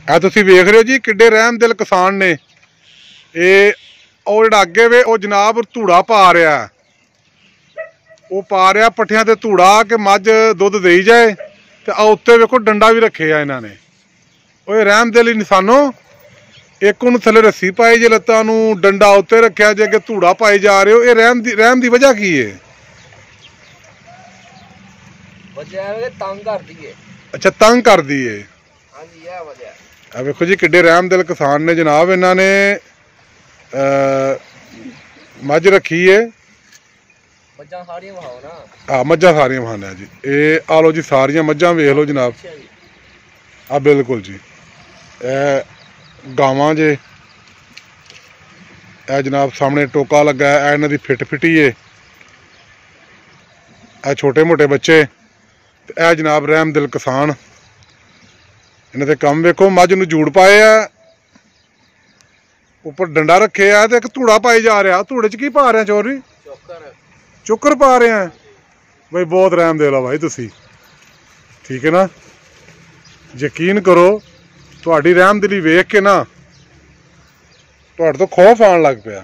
ਆ ਤੁਸੀਂ ਵੇਖ ਰਹੇ ਹੋ ਜੀ किड्डे रहमदिल किसान ने। ਇਹ ਉਹ ਜਿਹੜਾ ਅੱਗੇ ਵੇ ਉਹ जनाब ਧੂੜਾ पा रहा है, वो पा रहा पट्ठियां ते धूड़ा कि मझ दुध देई जाए। तो आ उत्ते वेखो डंडा भी रखे आ इन्होंने। ओए रहमदिल इंसानों, एक उन्होंने थले रस्सी पाई जे लत्तां नूं, डंडा उत्ते रखिया जे अगे धूड़ा पाई जा रहे हो। ये रहम दी वजह की है? तंग कर दी है। अच्छा तंग कर दी है। वेखो जी किड्डे रहमदिल किसान ने जनाब, इन्होंने मझ रखी है। हाँ मझां सारियां वहाने जी। ये आ लो जी सारियां मझां वेख लो जनाब। आ बिल्कुल जी गावां जे। ए जनाब सामने टोका लगा है, इन्हां दी फिट फिटी है। ए छोटे मोटे बच्चे। ए जनाब रहमदिल किसान, इन्हां दे कम वेखो। मझ नूं जूड़ पाए आ, उपर डंडा रखे आ, ते एक धूड़ा पाई जा रहा। धूड़े च की पा रहे चौधरी? चुकर पा रहे हैं भाई। बहुत रहमदिल आ भाई तुसी, ठीक है ना। यकीन करो, तुहाडी रहमदिली वेख के ना तुहाडे तो खौफ आन लग पिया।